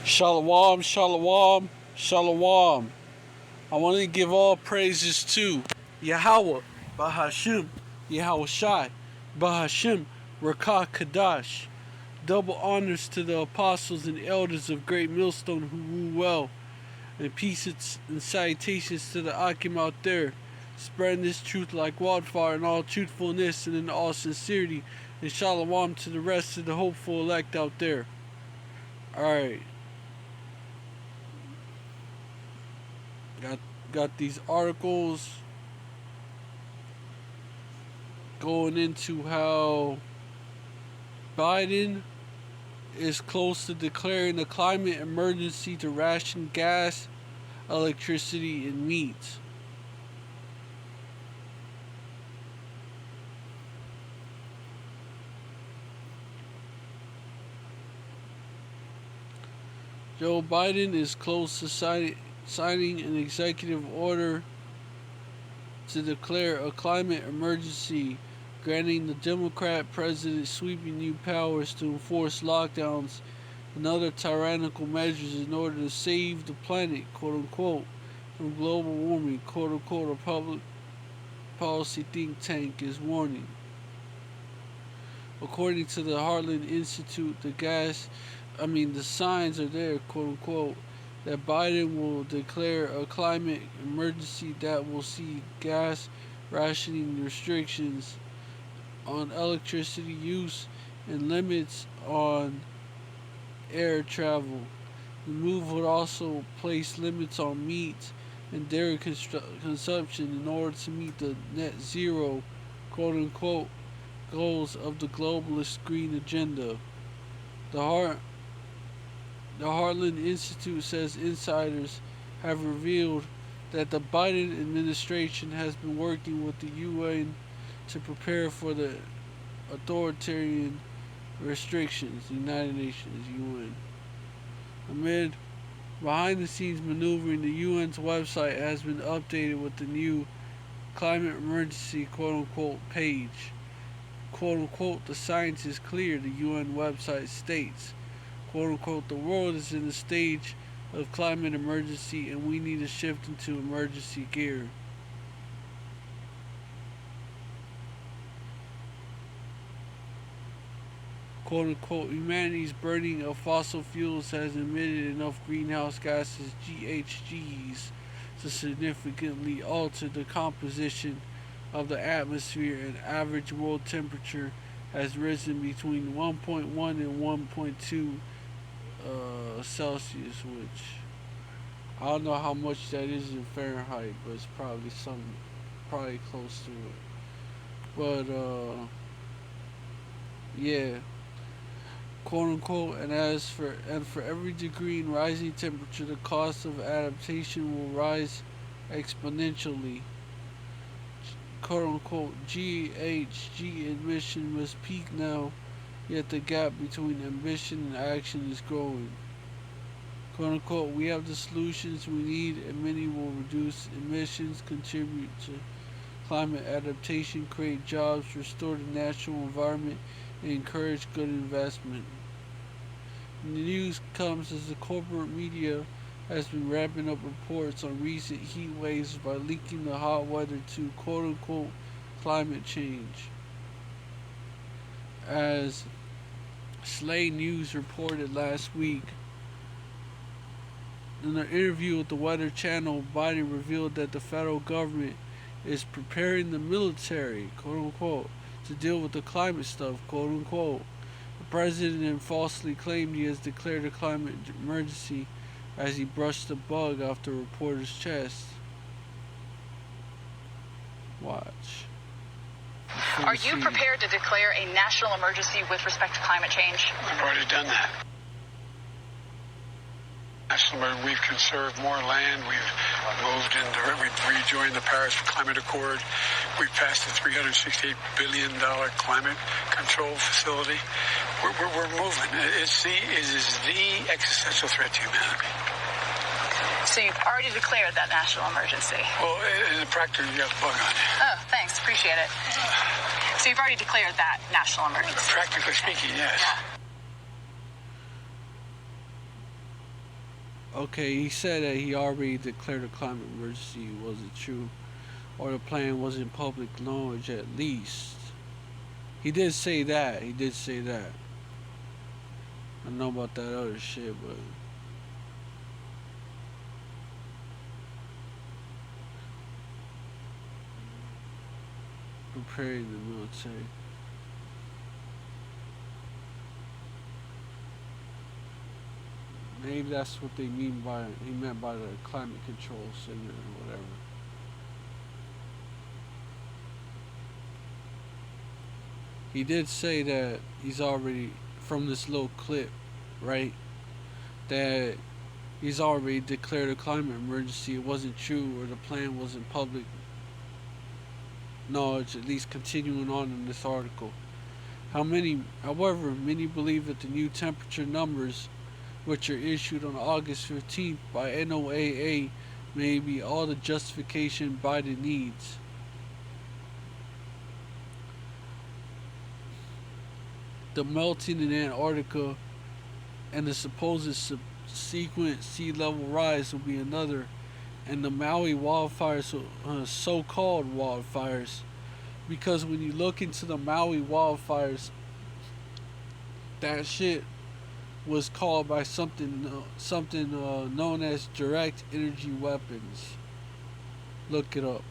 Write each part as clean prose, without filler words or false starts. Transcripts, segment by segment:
Shalom, shalom, shalom. I want to give all praises to Yahweh, Bahashim, Yahweh Shai, Bahashim, Rakah Kadash. Double honors to the apostles and elders of Great Millstone who rule well, and peace and salutations to the Akim out there, spreading this truth like wildfire in all truthfulness and in all sincerity, and shalom to the rest of the hopeful elect out there. Alright. Got these articles going into how Biden is close to declaring a climate emergency to ration gas, electricity, and meat. Joe Biden is close to signing an executive order to declare a climate emergency, granting the Democrat president sweeping new powers to enforce lockdowns and other tyrannical measures in order to save the planet, quote unquote, from global warming, quote unquote, a public policy think tank is warning. According to the Heartland Institute, the signs are there, quote unquote, that Biden will declare a climate emergency that will see gas rationing, restrictions on electricity use, and limits on air travel. The move would also place limits on meat and dairy consumption in order to meet the net zero, quote unquote, goals of the globalist green agenda. The Heartland Institute says insiders have revealed that the Biden administration has been working with the UN to prepare for the authoritarian restrictions, the United Nations, UN. Amid behind-the-scenes maneuvering, the UN's website has been updated with the new climate emergency quote-unquote page. Quote-unquote, the science is clear, the UN website states. Quote-unquote, the world is in a stage of climate emergency and we need to shift into emergency gear. Quote-unquote, humanity's burning of fossil fuels has emitted enough greenhouse gases, GHGs, to significantly alter the composition of the atmosphere, and average world temperature has risen between 1.1 and 1.2 Celsius, which I don't know how much that is in Fahrenheit, but it's probably close to it. But yeah, quote unquote. And for every degree in rising temperature, the cost of adaptation will rise exponentially. Quote unquote, GHG emission must peak now, yet the gap between ambition and action is growing. Quote unquote, we have the solutions we need, and many will reduce emissions, contribute to climate adaptation, create jobs, restore the natural environment, and encourage good investment. And the news comes as the corporate media has been ramping up reports on recent heat waves by linking the hot weather to quote unquote climate change. As Slay News reported last week, in an interview with the Weather Channel, Biden revealed that the federal government is preparing the military, quote unquote, to deal with the climate stuff, quote unquote. The president falsely claimed he has declared a climate emergency as he brushed the bug off the reporter's chest. Watch. Are you prepared to declare a national emergency with respect to climate change? We've already done that. We've conserved more land. We've rejoined the Paris Climate Accord. We've passed the $368 billion climate control facility. We're moving. It is the existential threat to humanity. So you've already declared that national emergency? Well, in the practice, you got a bug on it. Oh, thanks. Appreciate it. So you've already declared that national emergency? Practically speaking, yes. Okay, he said that he already declared a climate emergency wasn't true, or the plan wasn't public knowledge at least. He did say that. He did say that. I don't know about that other shit, but preparing the military. Maybe that's what they mean by he meant by the climate control center or whatever. He did say that he's already from this little clip, right? That he's already declared a climate emergency. It wasn't true, or the plan wasn't public knowledge. At least continuing on in this article. However, many believe that the new temperature numbers, which are issued on August 15th by NOAA, may be all the justification Biden needs. The melting in Antarctica and the supposed subsequent sea level rise will be another, and the Maui wildfires, so-called wildfires, because when you look into the Maui wildfires, that shit was called by something known as direct energy weapons. Look it up.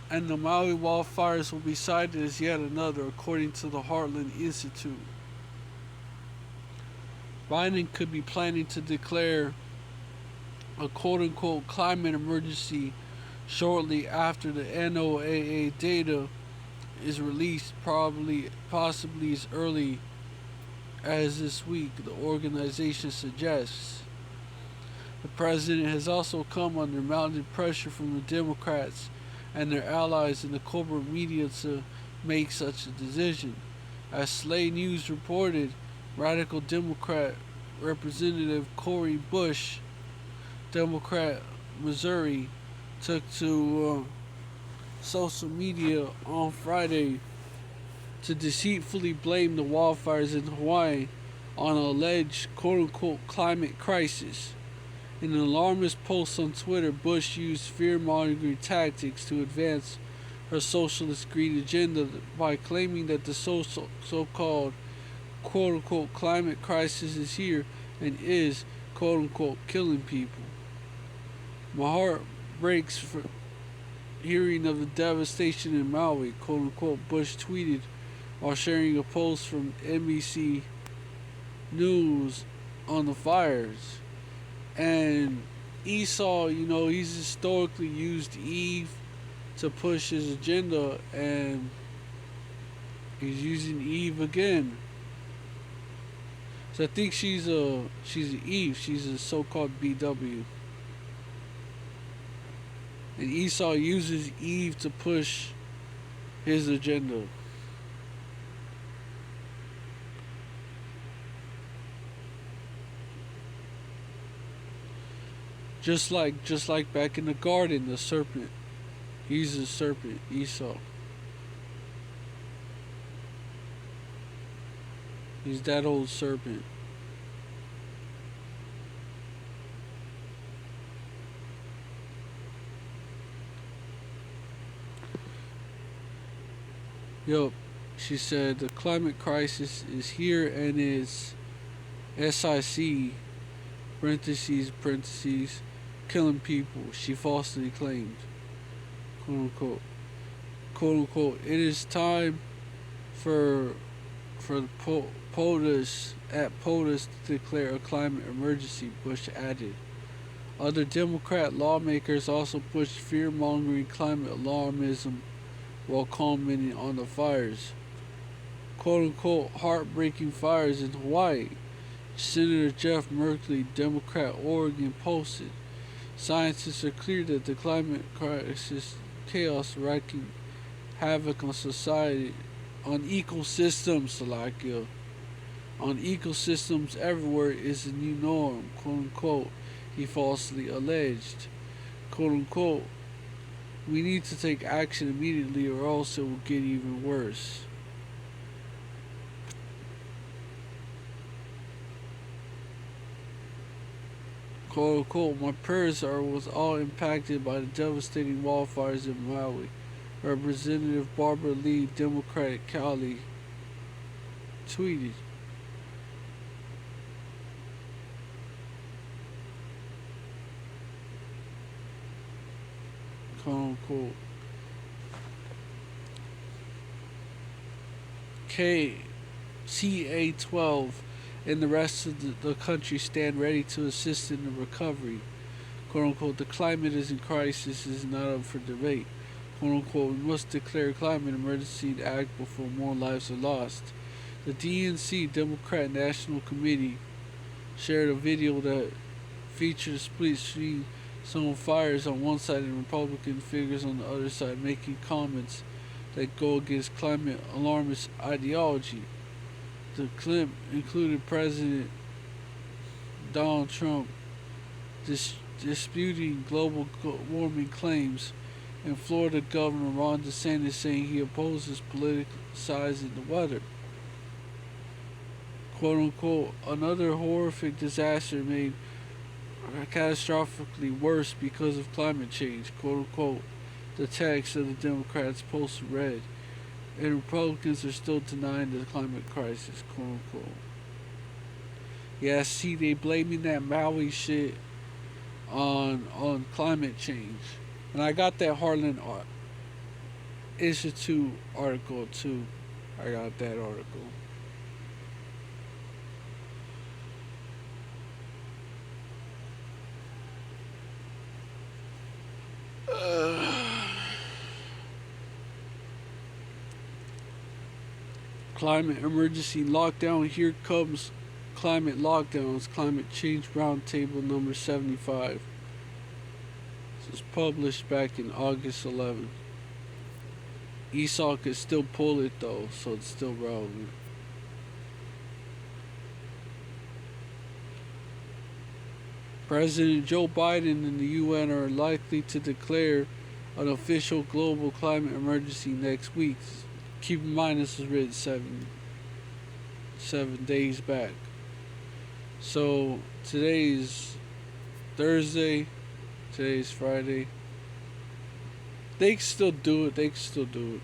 And the Maui wildfires will be cited as yet another, according to the Heartland Institute. Biden could be planning to declare a quote-unquote climate emergency shortly after the NOAA data is released, possibly as early as this week, the organization suggests. The president has also come under mounting pressure from the Democrats and their allies in the corporate media to make such a decision. As Slate News reported, radical Democrat Representative Cori Bush, Democrat Missouri, took to social media on Friday to deceitfully blame the wildfires in Hawaii on an alleged quote-unquote climate crisis. In an alarmist post on Twitter, Bush used fear-mongering tactics to advance her socialist green agenda by claiming that the so-called quote-unquote climate crisis is here and is quote-unquote killing people. My heart breaks for hearing of the devastation in Maui, quote-unquote, Bush tweeted while sharing a post from NBC News on the fires. And Esau, he's historically used Eve to push his agenda, and he's using Eve again. So I think she's an Eve. She's a so-called BW. And Esau uses Eve to push his agenda. Just like back in the garden, the serpent. He's a serpent, Esau. He's that old serpent. Yup, she said the climate crisis is here and is SIC, parentheses, killing people, she falsely claimed. Quote unquote. Quote unquote. It is time for the POTUS to declare a climate emergency, Bush added. Other Democrat lawmakers also pushed fear-mongering climate alarmism while commenting on the fires. Quote-unquote heartbreaking fires in Hawaii. Senator Jeff Merkley, Democrat, Oregon, posted, scientists are clear that the climate crisis chaos wreaking havoc on society, on ecosystems, on ecosystems everywhere is the new norm, quote unquote, he falsely alleged. Quote unquote, we need to take action immediately or else it will get even worse. quote unquote, my prayers are with all impacted by the devastating wildfires in Maui. Representative Barbara Lee, Democratic Cali, tweeted, quote unquote, KCA-12 and the rest of the country stand ready to assist in the recovery. Quote unquote, the climate is in crisis is not up for debate. Quote unquote, we must declare climate emergency and act before more lives are lost. The DNC, Democrat National Committee, shared a video that featured a split screen showing fires on one side and Republican figures on the other side making comments that go against climate alarmist ideology. The clip included President Donald Trump disputing global warming claims and Florida Governor Ron DeSantis saying he opposes politicizing the weather. Quote unquote, another horrific disaster made catastrophically worse because of climate change. Quote unquote, the text of the Democrats posted read, and Republicans are still denying the climate crisis. Quote unquote. Yeah, see, they blaming that Maui shit on climate change, and I got that Harlan Institute article too. I got that article. Climate emergency lockdown. Here comes climate lockdowns. Climate change roundtable number 75. This was published back in August 11th. Esau could still pull it though, so it's still relevant. President Joe Biden and the UN are likely to declare an official global climate emergency next week. Keep in mind this was written seven days back. So today's Thursday, today's Friday. They can still do it. They can still do it.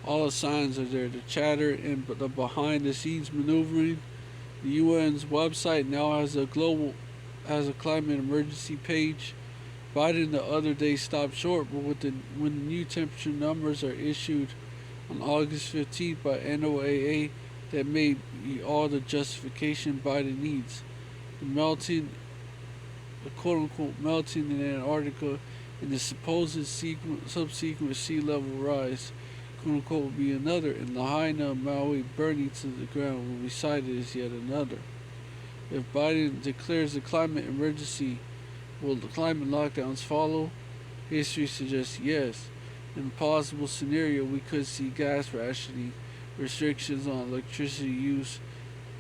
All the signs are there. The chatter and the behind the scenes maneuvering. The UN's website now has a climate emergency page. Biden the other day stopped short, but when the new temperature numbers are issued on August 15th by NOAA, that may be all the justification Biden needs. The quote unquote melting in Antarctica and the supposed subsequent sea level rise, quote unquote, will be another, and Lahaina, Maui burning to the ground will be cited as yet another. If Biden declares a climate emergency, will the climate lockdowns follow? History suggests yes. In a possible scenario, we could see gas rationing, restrictions on electricity use,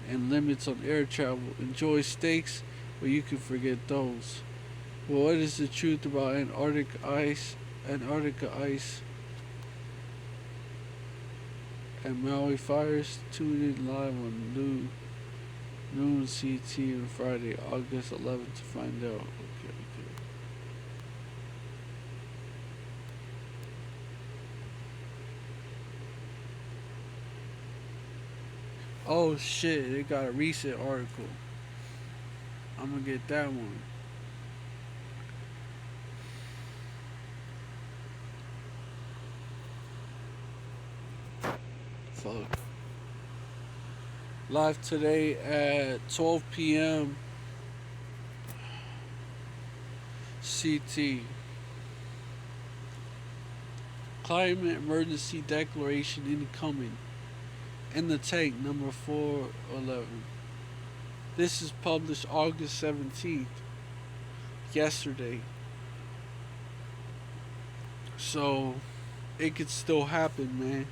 and limits on air travel. Enjoy steaks, but you can forget those. Well, what is the truth about Antarctica ice and Maui fires? Tune in live on noon CT on Friday, August 11th to find out. Okay. Oh shit, they got a recent article. I'm gonna get that one. Fuck. Live today at 12 p.m. CT. Climate emergency declaration incoming. In the tank, number 411. This is published August 17th, yesterday. So, it could still happen, man.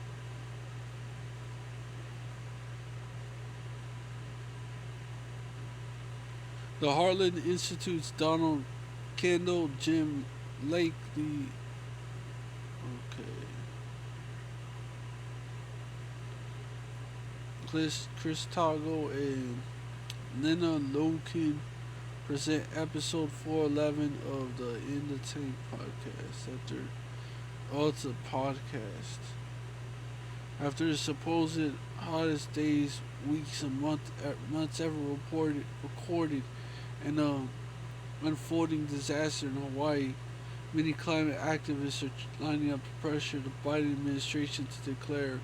The Heartland Institute's Donald Kendall, Jim Lake, Chris Tago, and Lena Loken present episode 411 of the In the Tank podcast. It's a podcast. After the supposed hottest days, weeks, and months ever recorded in a unfolding disaster in Hawaii, many climate activists are lining up to pressure the Biden administration to declare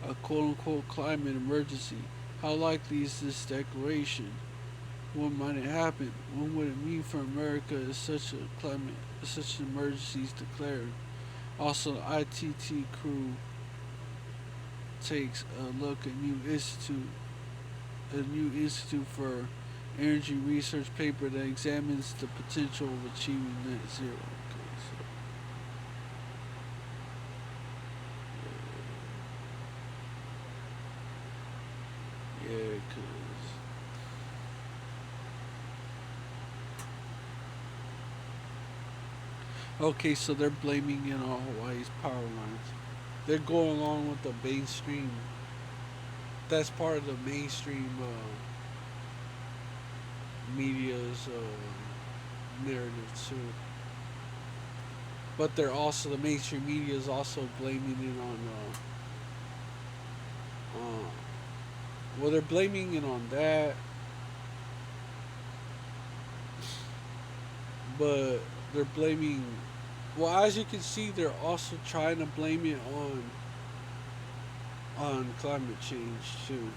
a quote-unquote climate emergency. How likely is this declaration? When might it happen? What would it mean for America if such an emergency is declared? Also, the ITT crew takes a look at a new institute for energy research paper that examines the potential of achieving net zero. Okay, so yeah, so they're blaming on Hawaii's power lines. They're going along with the mainstream. That's part of the mainstream media's narrative too. But they're also the mainstream media is also blaming it on. Well, they're blaming it on that, but they're blaming. Well, as you can see, they're also trying to blame it on climate change too.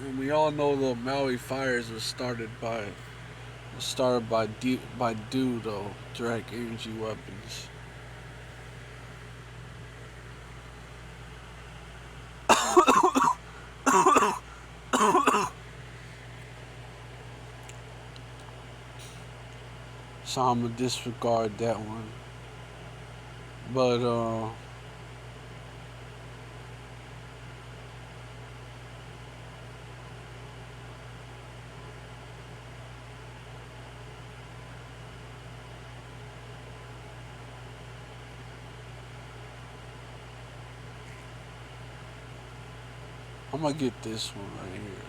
And we all know the Maui fires was started by DUDO, direct energy weapons. So I'm gonna disregard that one. But I'm gonna get this one right here.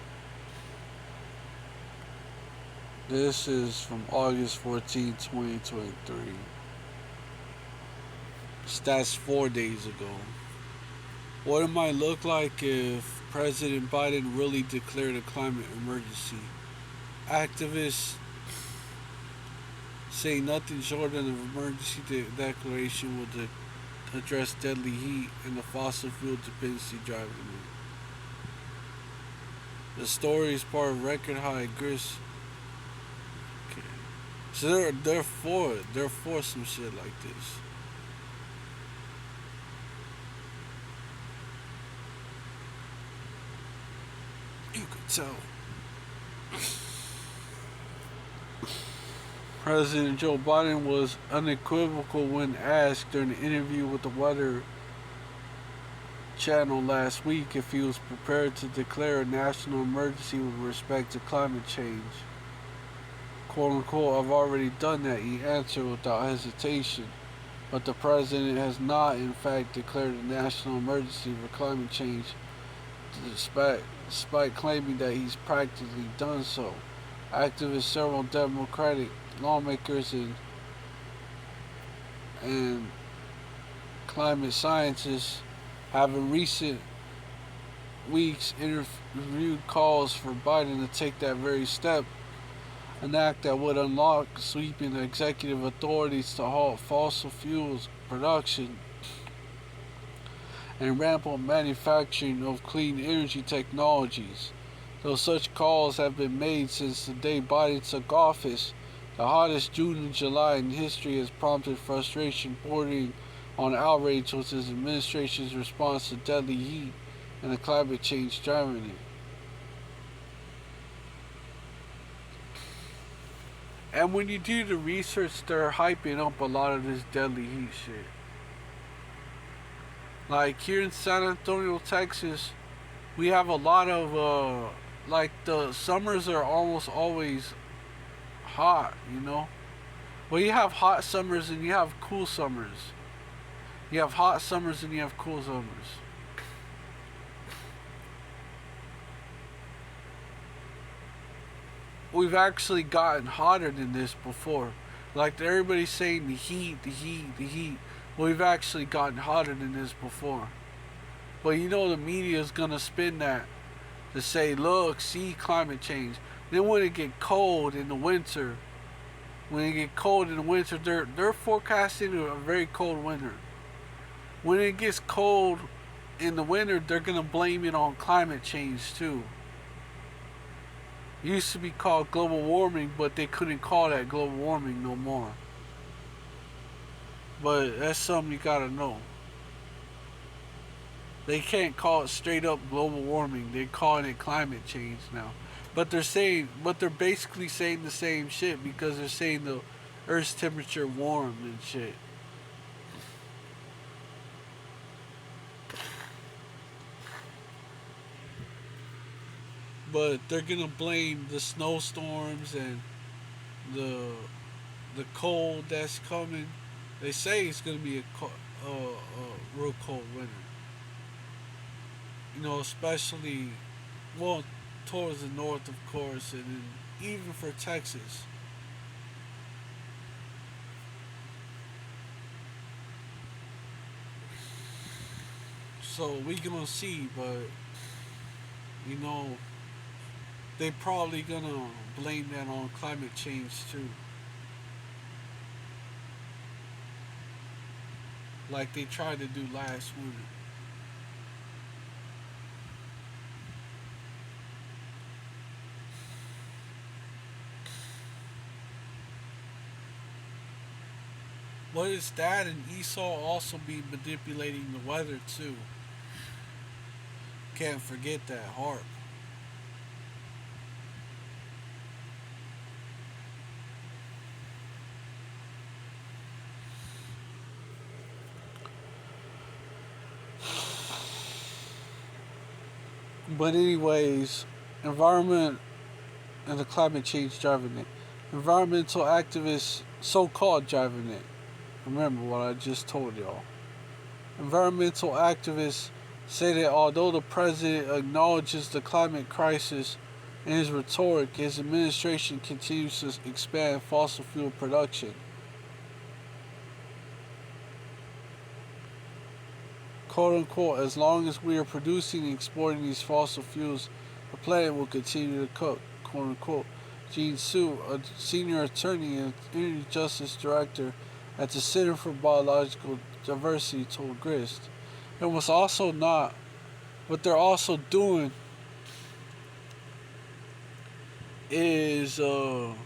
This is from August 14, 2023. That's 4 days ago. What it might look like if President Biden really declared a climate emergency. Activists say nothing short of an emergency declaration will address deadly heat and the fossil fuel dependency driving it. The story is part of record high grist. Okay. So they're for it. They're for some shit like this. You could tell. President Joe Biden was unequivocal when asked during an interview with the Weather Channel last week if he was prepared to declare a national emergency with respect to climate change. "Quote unquote, I've already done that," he answered without hesitation. But the president has not, in fact, declared a national emergency for climate change, despite claiming that he's practically done so. Activists, several Democratic lawmakers, and climate scientists have in recent weeks interviewed calls for Biden to take that very step, an act that would unlock sweeping executive authorities to halt fossil fuels production and rampant manufacturing of clean energy technologies. Though such calls have been made since the day Biden took office, the hottest June and July in history has prompted frustration bordering on outrage with his administration's response to deadly heat and the climate change driving it. And when you do the research, they're hyping up a lot of this deadly heat shit. Like here in San Antonio, Texas, we have a lot of like the summers are almost always hot, you know. Well, you have hot summers and you have cool summers. You have hot summers and you have cool summers. We've actually gotten hotter than this before. Like everybody's saying the heat, the heat, the heat. Well, we've actually gotten hotter than this before. But you know the media is gonna spin that to say, look, see climate change. Then when it get cold in the winter, they're forecasting a very cold winter. When it gets cold in the winter, they're gonna blame it on climate change too. It used to be called global warming, but they couldn't call that global warming no more. But that's something you gotta know. They can't call it straight up global warming. They're calling it climate change now. But they're basically saying the same shit because they're saying the Earth's temperature warmed and shit. But they're gonna blame the snowstorms and the the cold that's coming. They say it's gonna be a real cold winter. You know, especially well towards the north, of course, and then even for Texas. So we gonna see, but you know they probably gonna blame that on climate change too, like they tried to do last winter. What is that and Esau also be manipulating the weather too? Can't forget that harp. But anyways, environment and the climate change driving it. Environmental activists, so-called driving it. Remember what I just told y'all. Environmental activists say that although the president acknowledges the climate crisis in his rhetoric, his administration continues to expand fossil fuel production. "Quote unquote, as long as we are producing and exporting these fossil fuels, the planet will continue to cook," quote unquote. Gene Sue, a senior attorney and energy justice director at the Center for Biological Diversity, told Grist. It was also not, what they're also doing is, you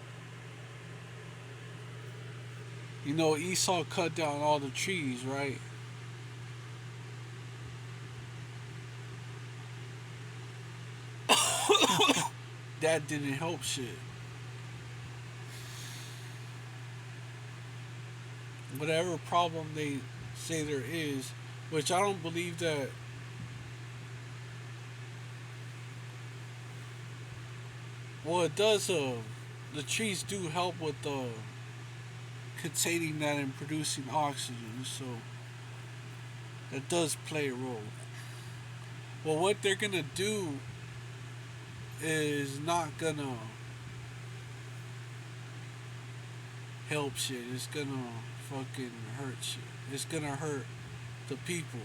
know, Esau cut down all the trees, right? That didn't help shit. Whatever problem they say there is, which I don't believe that. Well, it does. The trees do help with containing that and producing oxygen, so that does play a role. Well, what they're gonna do is not gonna help shit. It's gonna fucking hurt shit. It's gonna hurt the people.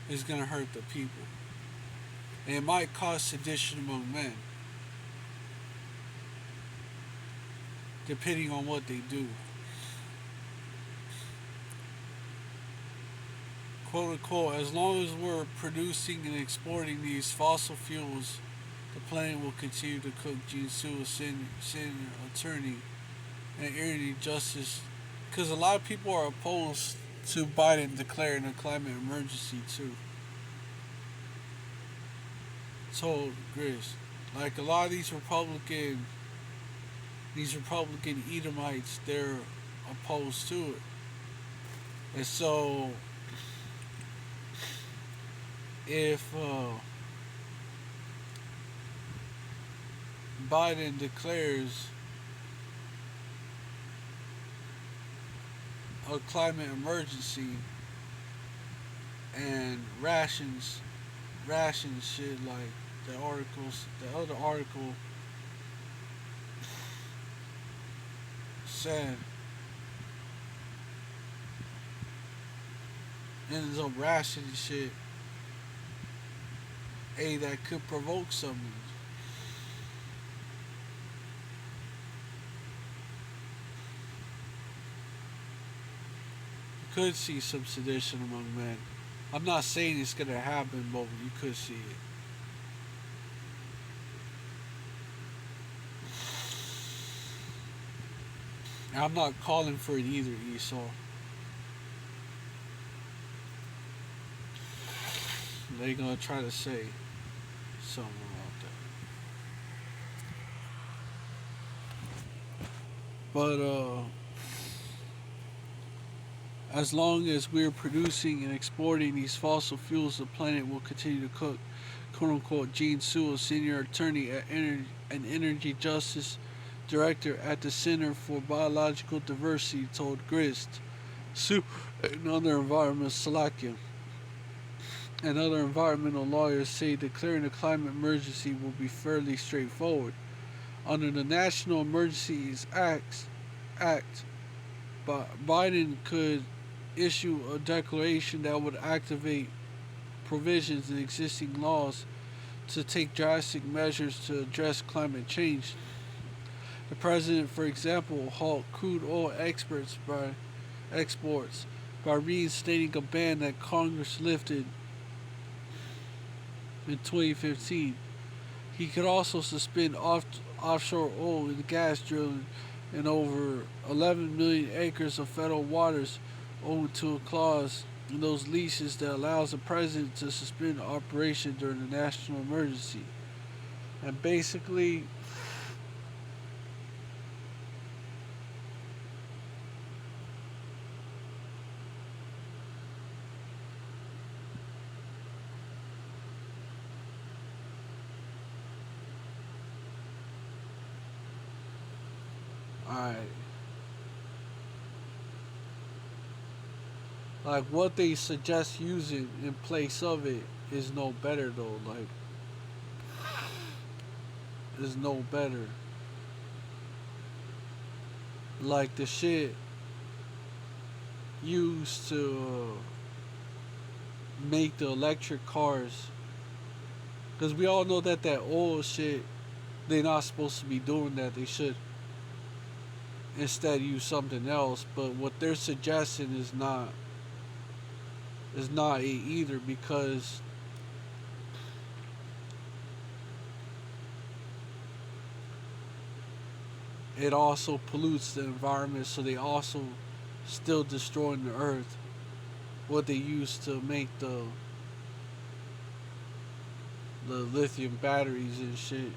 It's gonna hurt the people. And it might cause sedition among men, depending on what they do. quote unquote, as long as we're producing and exporting these fossil fuels, the planet will continue to cook. Gene Sue, senior attorney and energy justice, because a lot of people are opposed to Biden declaring a climate emergency too. So, Grizz, like a lot of these Republican Edomites, they're opposed to it, and so if Biden declares a climate emergency and rations shit like the other article said ends up rationing shit, that could provoke something. You could see some sedition among men. I'm not saying it's gonna happen, but you could see it. And I'm not calling for it either, Esau. They gonna try to say something about that. But as long as we're producing and exporting these fossil fuels, the planet will continue to cook. "Quote unquote," Gene Sewell, senior attorney and energy justice director at the Center for Biological Diversity, told Grist. Sue and other environmental Salakia and other environmental lawyers say declaring a climate emergency will be fairly straightforward. Under the National Emergencies Act, Biden could issue a declaration that would activate provisions in existing laws to take drastic measures to address climate change. The president, for example, halt crude oil exports by reinstating a ban that Congress lifted in 2015. He could also suspend offshore oil and gas drilling in over 11 million acres of federal waters owing to a clause in those leases that allows the president to suspend operation during a national emergency. And basically, alright, like what they suggest using in place of it is no better though. Like, is no better. Like the shit used to make the electric cars, because we all know that oil shit, they're not supposed to be doing that. They should instead use something else. But what they're suggesting is not it either, because it also pollutes the environment. So they also still destroying the earth. What they use to make the lithium batteries and shit.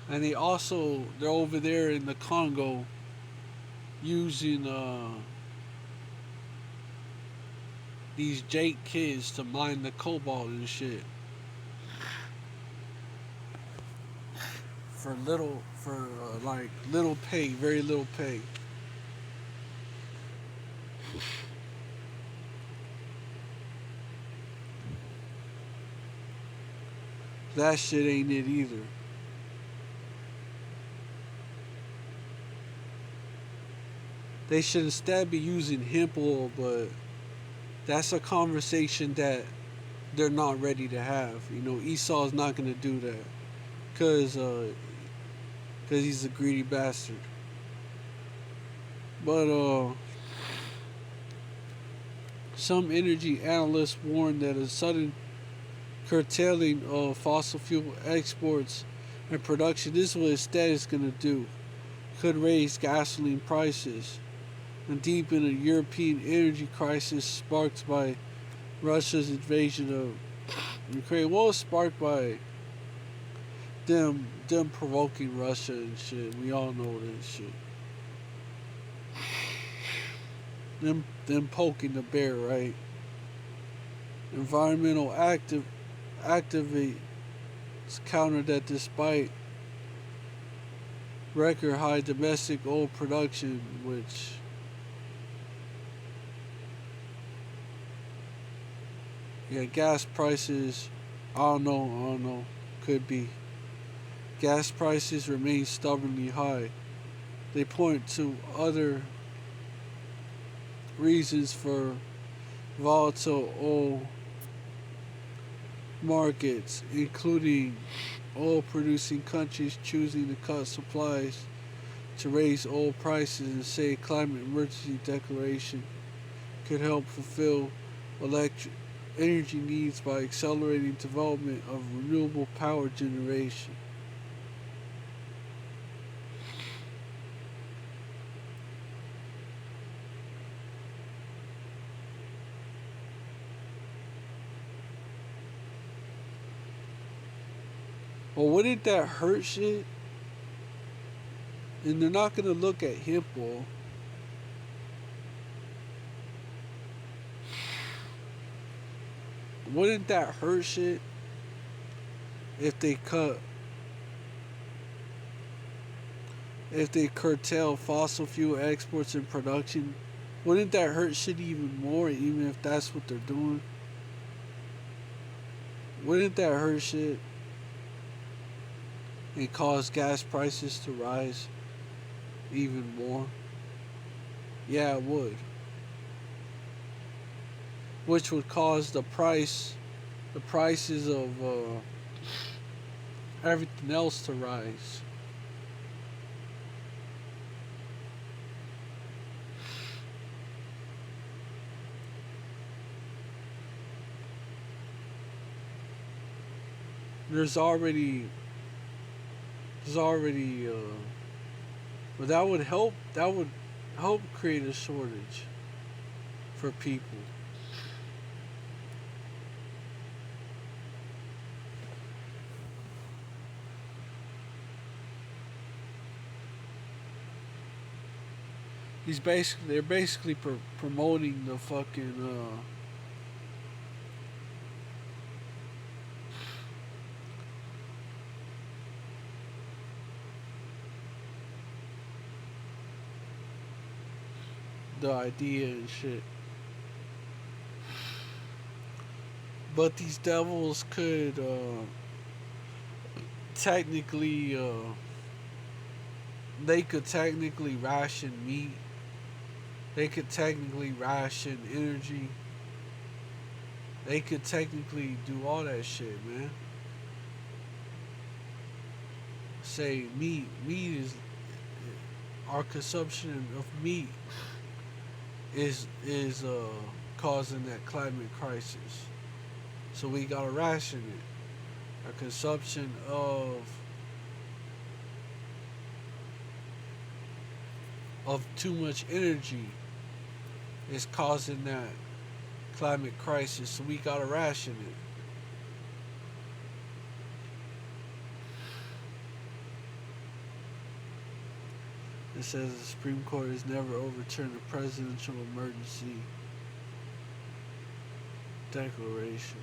And they're over there in the Congo using these Jake kids to mine the cobalt and shit for little pay, very little pay. That shit ain't it either. They should instead be using hemp oil, but that's a conversation that they're not ready to have. Esau's not gonna do that because he's a greedy bastard. But Some energy analysts warn that a sudden curtailing of fossil fuel exports and production, this is what instead is going to do, could raise gasoline prices and deepen a European energy crisis sparked by Russia's invasion of Ukraine. What was sparked by them provoking Russia and shit. We all know that shit. Them poking the bear, right? Environmental activists countered that despite record high domestic oil production, which gas prices, I don't know, could be. Gas prices remain stubbornly high. They point to other reasons for volatile oil markets, including oil producing countries choosing to cut supplies to raise oil prices, and say climate emergency declaration could help fulfill electric energy needs by accelerating development of renewable power generation. Well, wouldn't that hurt shit? And they're not gonna look at hemp oil. Wouldn't that hurt shit if they curtail fossil fuel exports and production? Wouldn't that hurt shit even more, even if that's what they're doing? Wouldn't that hurt shit and cause gas prices to rise even more? Yeah, it would. Which would cause the prices of everything else to rise. There's already, but that would help. That would help create a shortage for people. They're basically promoting the fucking the idea and shit. But these devils could technically, they could technically ration meat. They could technically ration energy. They could technically do all that shit, man. Say meat is our consumption of meat is causing that climate crisis. So we gotta ration it. Our consumption of too much energy is causing that climate crisis. So we gotta ration it. It says the Supreme Court has never overturned a presidential emergency declaration.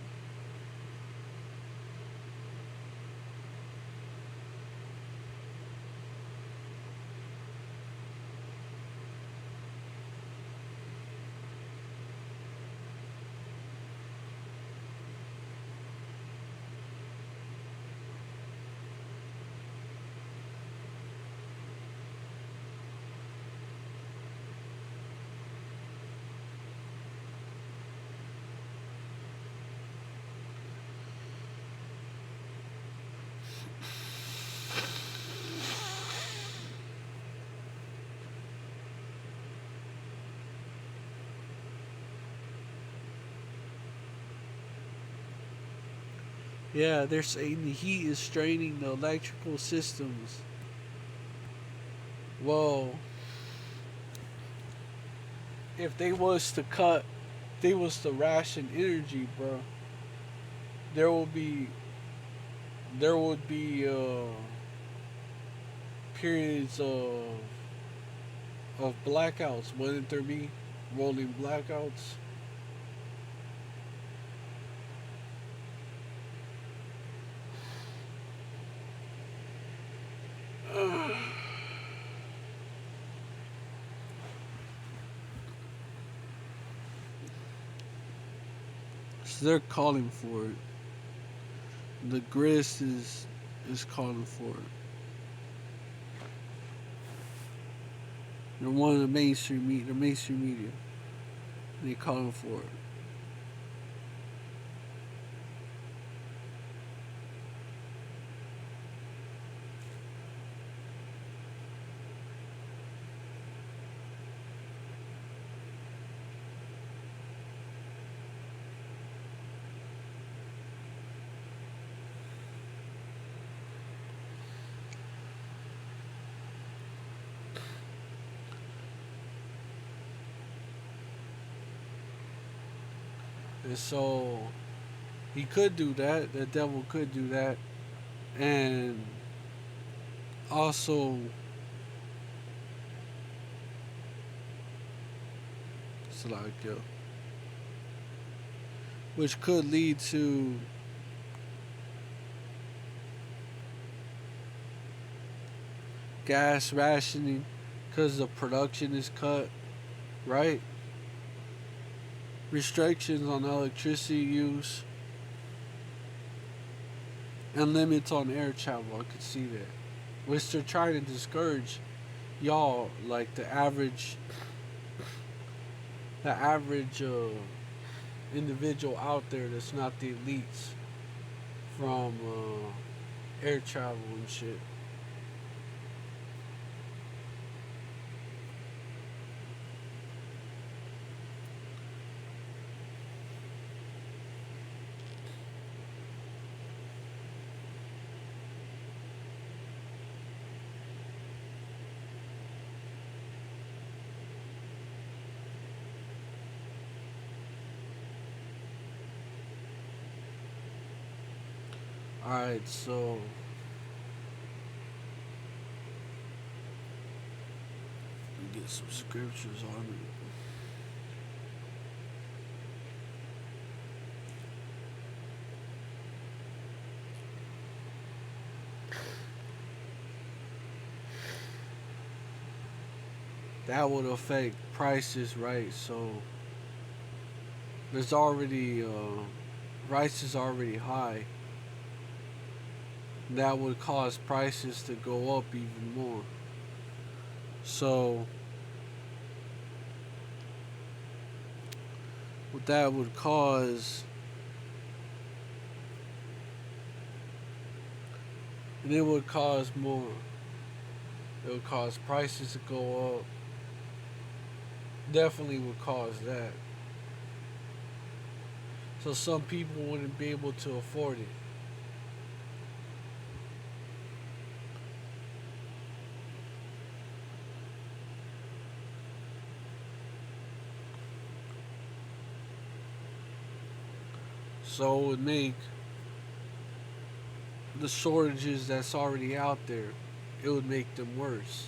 Yeah, they're saying the heat is straining the electrical systems. Well, if they was to cut, they was to ration energy, bro, there will be there would be periods of blackouts. Wouldn't there be rolling blackouts? So they're calling for it. The grist is calling for it. They're one of the mainstream media. They calling for it. And so he could do that. The devil could do that, and also, it's like, which could lead to gas rationing because the production is cut, right? Restrictions on electricity use and limits on air travel. I could see that, which they're trying to discourage y'all, like the average individual out there that's not the elites from air travel and shit. All right, so let me get some scriptures on it. That would affect prices, right? So there's already rice is already high. That would cause prices to go up even more. So what that would cause, and it would cause more. It would cause prices to go up. Definitely would cause that. So some people wouldn't be able to afford it. So it would make the shortages that's already out there, it would make them worse.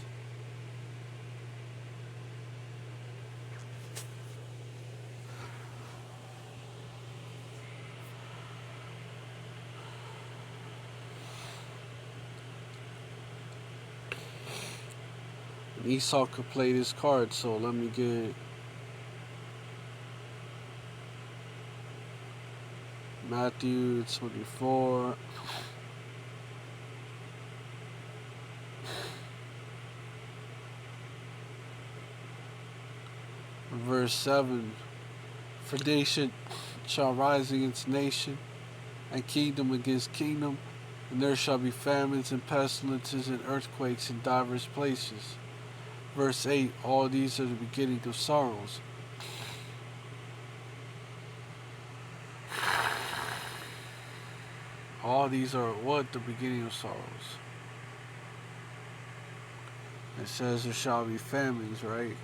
And Esau could play this card, so let me get Matthew 24. Verse 7. For nation shall rise against nation, and kingdom against kingdom, and there shall be famines and pestilences and earthquakes in divers places. Verse 8. All these are the beginning of sorrows. All these are what? The beginning of sorrows. It says there shall be famines, right?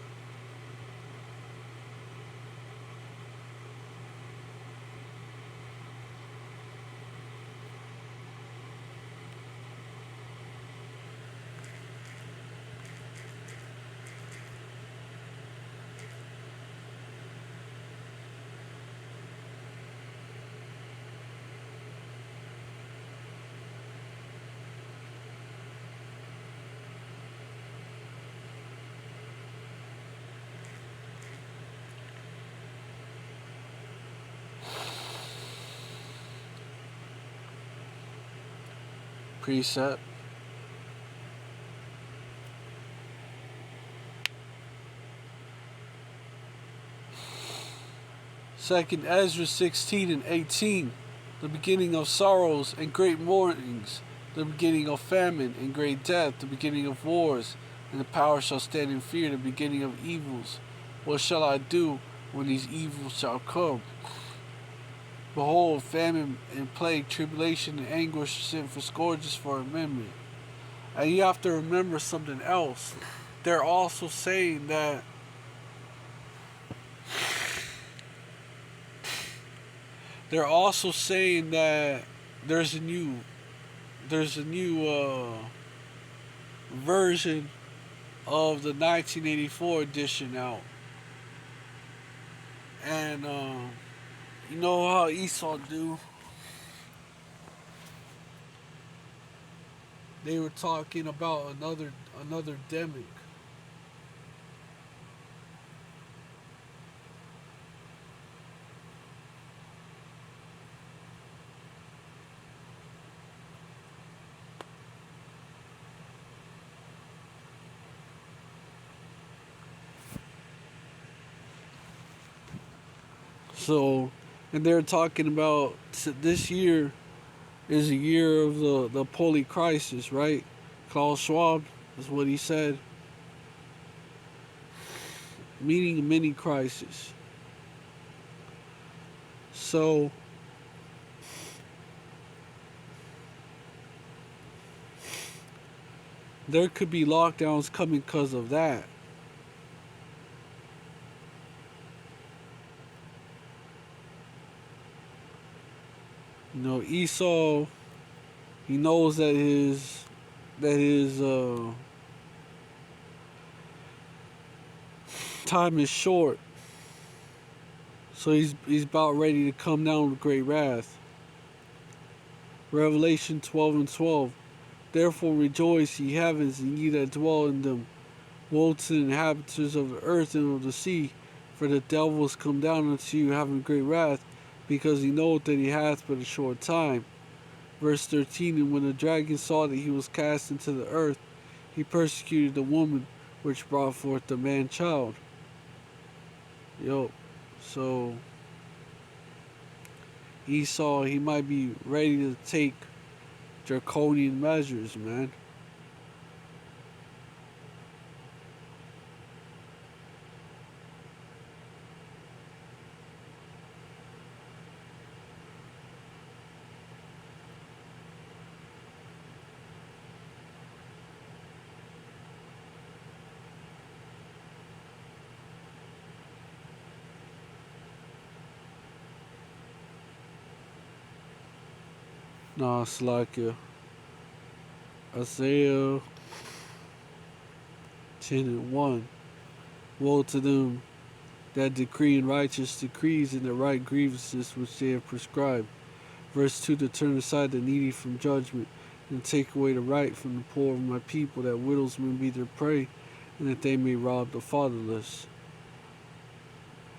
Precept. Second Ezra 16 and 18. The beginning of sorrows and great mournings, the beginning of famine and great death, the beginning of wars, and the power shall stand in fear, the beginning of evils. What shall I do when these evils shall come? Behold, famine and plague, tribulation and anguish, sent for scourges for a memory. And you have to remember something else. They're also saying that there's a new version of the 1984 edition out, and you know how Esau do. They were talking about another demic. So, and they're talking about this year is a year of the polycrisis, right? Klaus Schwab is what he said, meaning a mini crisis. So, there could be lockdowns coming because of that. You know, Esau, he knows that his time is short, so he's about ready to come down with great wrath. Revelation 12 and 12. Therefore rejoice, ye heavens, and ye that dwell in them. Woe to the inhabitants of the earth and of the sea, for the devil is come down unto you having great wrath, because he knoweth that he hath but a short time. Verse 13. And when the dragon saw that he was cast into the earth, he persecuted the woman which brought forth the man child. So Esau, he might be ready to take draconian measures, man. No, it's like Isaiah 10 and 1. Woe to them that decree in righteous decrees and the right grievances which they have prescribed. Verse 2. To turn aside the needy from judgment, and take away the right from the poor of my people, that widows may be their prey, and that they may rob the fatherless.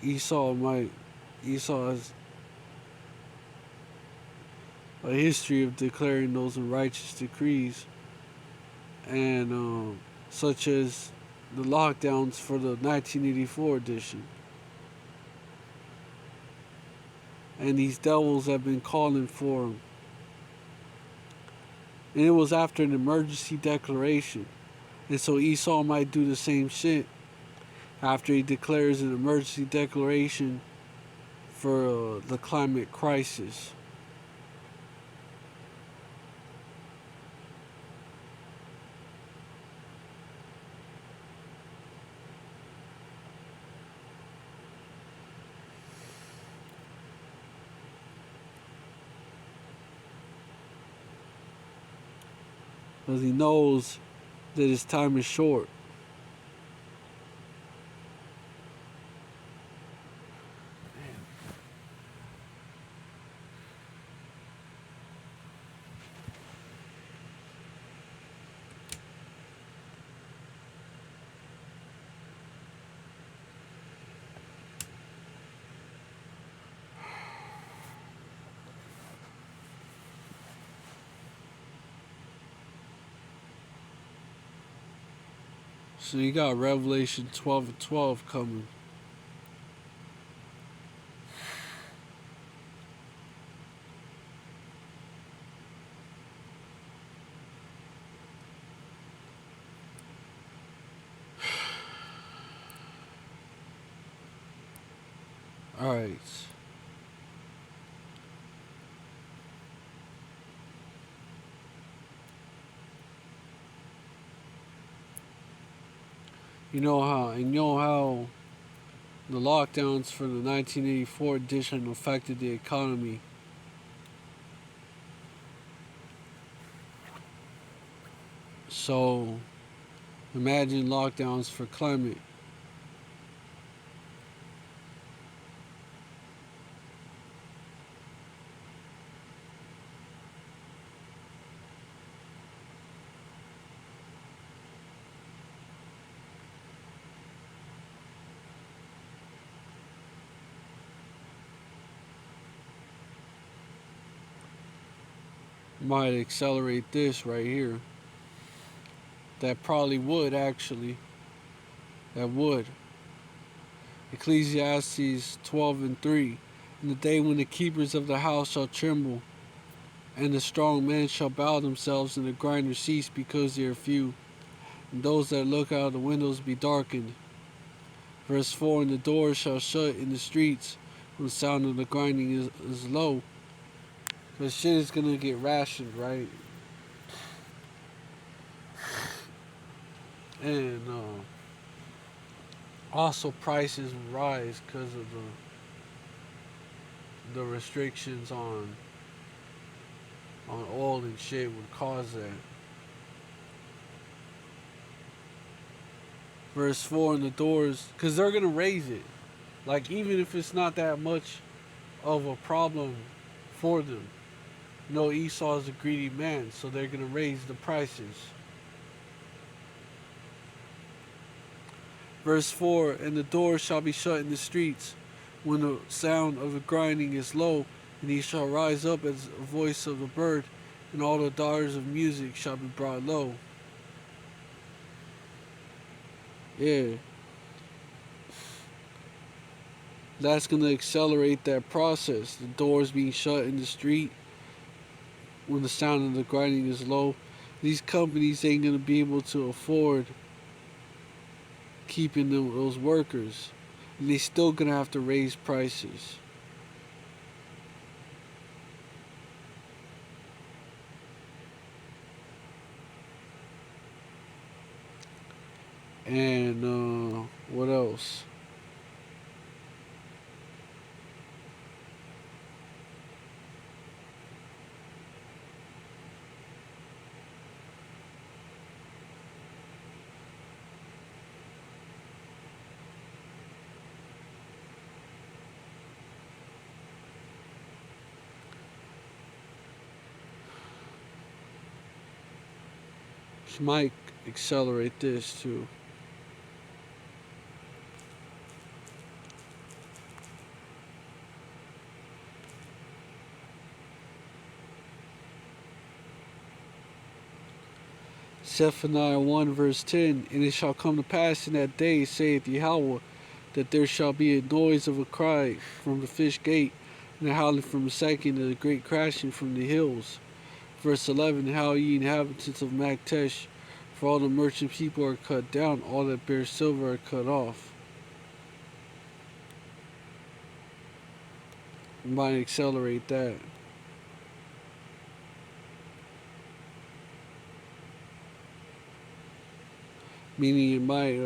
Esau has a history of declaring those unrighteous decrees, and such as the lockdowns for the 1984 edition. And these devils have been calling for him. And it was after an emergency declaration. And so Esau might do the same shit after he declares an emergency declaration for the climate crisis. because he knows that his time is short. So you got Revelation 12 and 12 coming. Alright. You know how the lockdowns for the 1984 edition affected the economy. So imagine lockdowns for climate. Might accelerate this right here. That probably would actually. That would. Ecclesiastes 12 and 3. In the day when the keepers of the house shall tremble, and the strong men shall bow themselves, and the grinders cease because they are few, and those that look out of the windows be darkened. Verse 4, and the doors shall shut in the streets when the sound of the grinding is low. Because shit is going to get rationed, right? And also prices will rise because of the restrictions on oil and shit would cause that. Verse 4, and the doors, because they're going to raise it. Like, even if it's not that much of a problem for them. Esau is a greedy man, so they're going to raise the prices. Verse 4, and the doors shall be shut in the streets when the sound of the grinding is low, and he shall rise up as a voice of a bird, and all the daughters of music shall be brought low. Yeah. That's going to accelerate that process. The doors being shut in the street when the sound of the grinding is low. These companies ain't going to be able to afford keeping those workers. And they still going to have to raise prices. And what else? She might accelerate this too. Zephaniah 1 verse 10, and it shall come to pass in that day, saith Yahweh, that there shall be a noise of a cry from the fish gate, and a howling from the second, and a great crashing from the hills. Verse 11, how ye inhabitants of Maktesh, for all the merchant people are cut down, all that bear silver are cut off. You might accelerate that. Meaning it might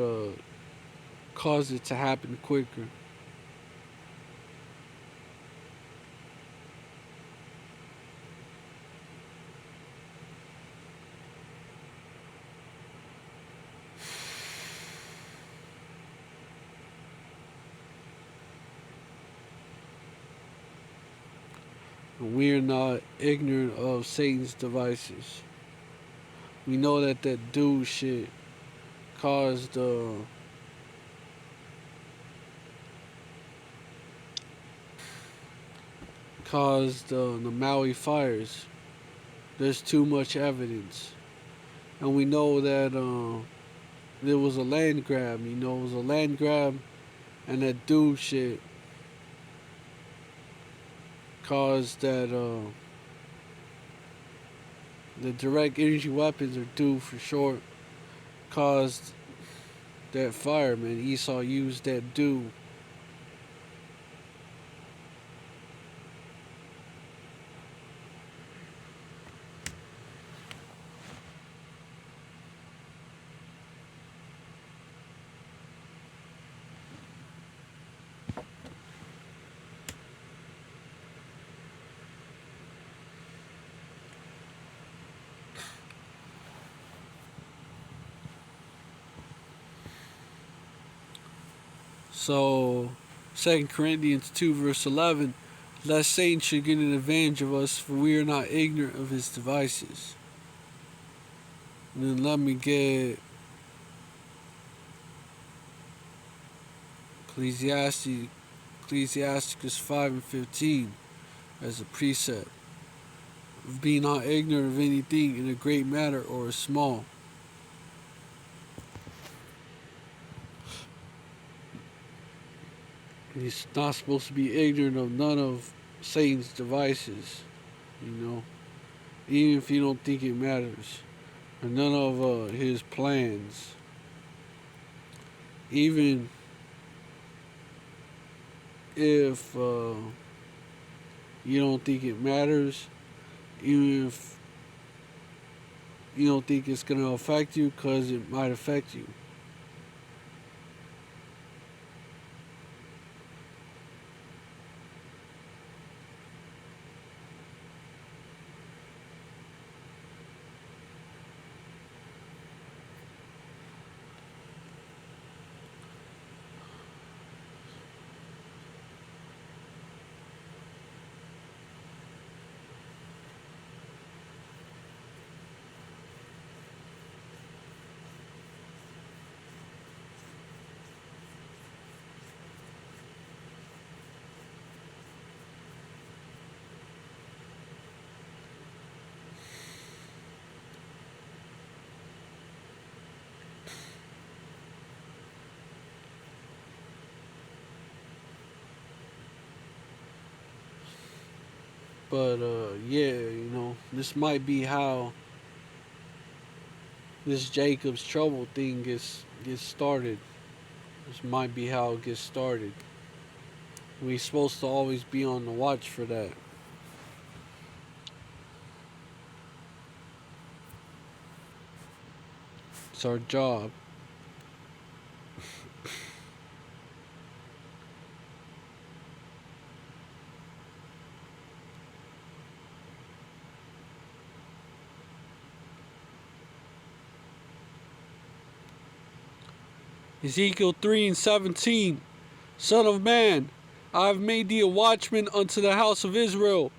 cause it to happen quicker. We are not ignorant of Satan's devices. We know that that dude shit caused the Maui fires. There's too much evidence, and we know that there was a land grab. You know, it was a land grab, and that dude shit caused that. The direct energy weapons, or DO for short, caused that fire. Man, Esau used that DO. So, 2 Corinthians 2 verse 11, lest Satan should get an advantage of us, for we are not ignorant of his devices. And then let me get Ecclesiasticus 5 and 15 as a precept. Be not ignorant of anything in a great matter or a small. He's not supposed to be ignorant of none of Satan's devices, you know, even if you don't think it matters, or none of his plans. Even if you don't think it matters, even if you don't think it's going to affect you, because it might affect you. But yeah, you know, this might be how this Jacob's trouble thing gets started. This might be how it gets started. We're supposed to always be on the watch for that. It's our job. Ezekiel 3 and 17. Son of man, I have made thee a watchman unto the house of Israel.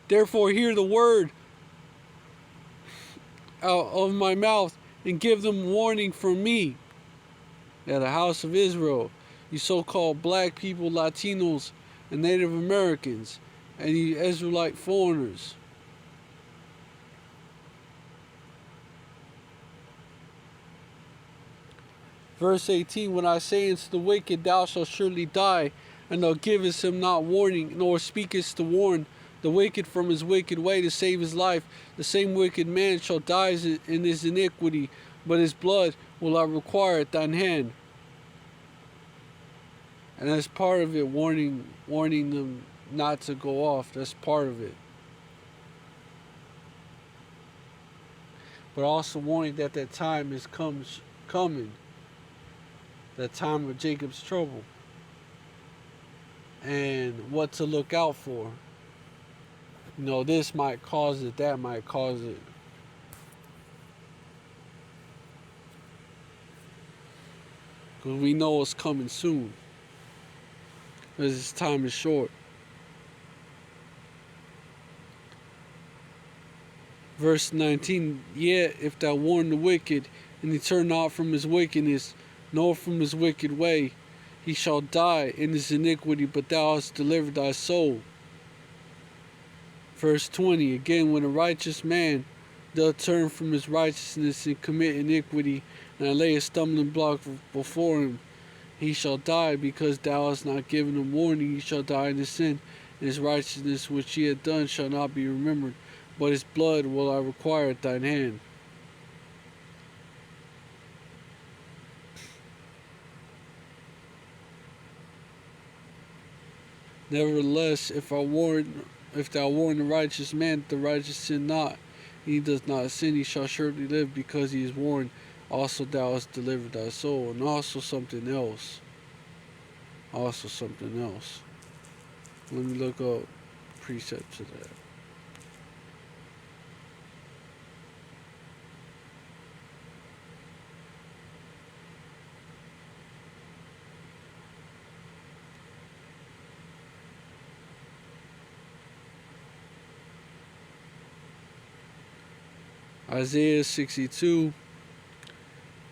Therefore hear the word out of my mouth, and give them warning from me. Now the house of Israel, you so-called black people, Latinos, and Native Americans, and you Israelite foreigners. Verse 18, when I say unto the wicked, thou shalt surely die, and thou givest him not warning, nor speakest to warn the wicked from his wicked way to save his life, the same wicked man shall die in his iniquity, but his blood will I require at thine hand. And that's part of it, warning them not to go off. That's part of it. But also warning that time is coming. That time of Jacob's trouble. And what to look out for. You know, this might cause it, that might cause it. Because we know it's coming soon. Because this time is short. Verse 19, yet if thou warn the wicked, and he turn not from his wickedness, nor from his wicked way, he shall die in his iniquity, but thou hast delivered thy soul. Verse 20, again, when a righteous man doth turn from his righteousness and commit iniquity, and I lay a stumbling block before him, he shall die, because thou hast not given him warning. He shall die in his sin, and his righteousness which he hath done shall not be remembered, but his blood will I require at thine hand. Nevertheless, if thou warn the righteous man that the righteous sin not, he does not sin, he shall surely live, because he is warned. Also thou hast delivered thy soul. And also something else. Let me look up precepts of that. Isaiah 62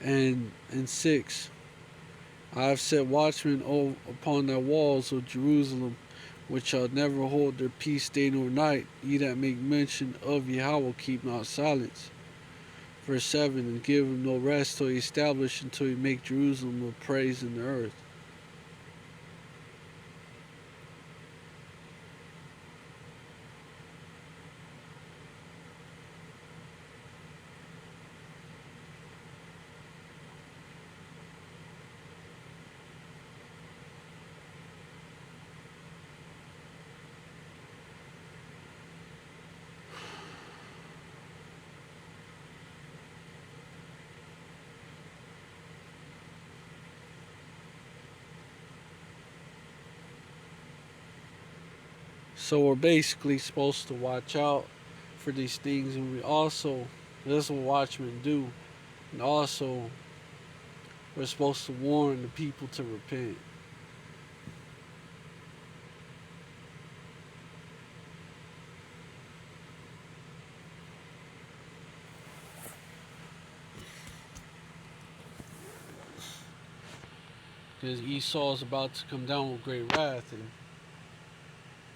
and 6. I have set watchmen upon thy walls, O Jerusalem, which shall never hold their peace day nor night. Ye that make mention of Yahweh keep not silence. Verse 7, and give him no rest till he establish, until he make Jerusalem a praise in the earth. So we're basically supposed to watch out for these things, and this is what watchmen do, and also we're supposed to warn the people to repent. Because Esau is about to come down with great wrath, and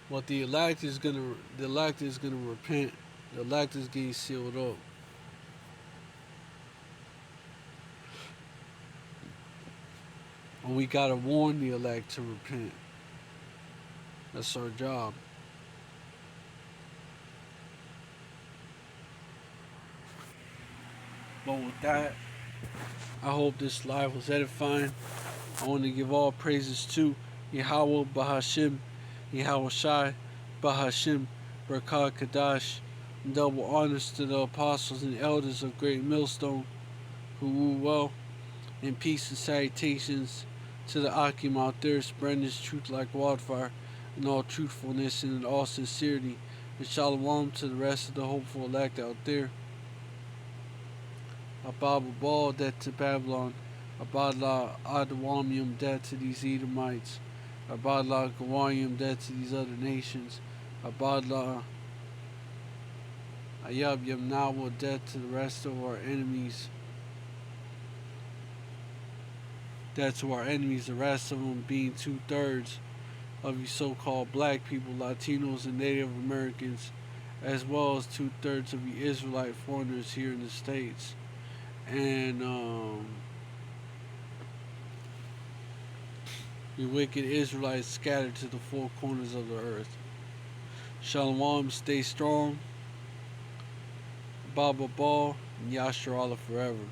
what the elect is gonna repent. The elect is getting sealed up. And we gotta warn the elect to repent. That's our job. But with that, I hope this live was edifying. I want to give all praises to Yahweh Bahashim, Yahweh Shai Bahashim, Barakah Kadash, and double honors to the apostles and elders of Great Millstone who rule well, and peace and salutations to the Akim out there spreading this truth like wildfire in all truthfulness and in all sincerity, and shalom to the rest of the hopeful elect out there. Ababa Ball, death to Babylon. Abadla Adawamium, death to these Edomites. Abadla Gawanium, death to these other nations. Abadla Ayab Yamnawa, death to the rest of our enemies. Death to our enemies, the rest of them being 2/3 of you so-called black people, Latinos, and Native Americans, as well as 2/3 of you Israelite foreigners here in the States. And you wicked Israelites scattered to the four corners of the earth. Shalom, stay strong. Baba Ball, and Yasher Allah forever.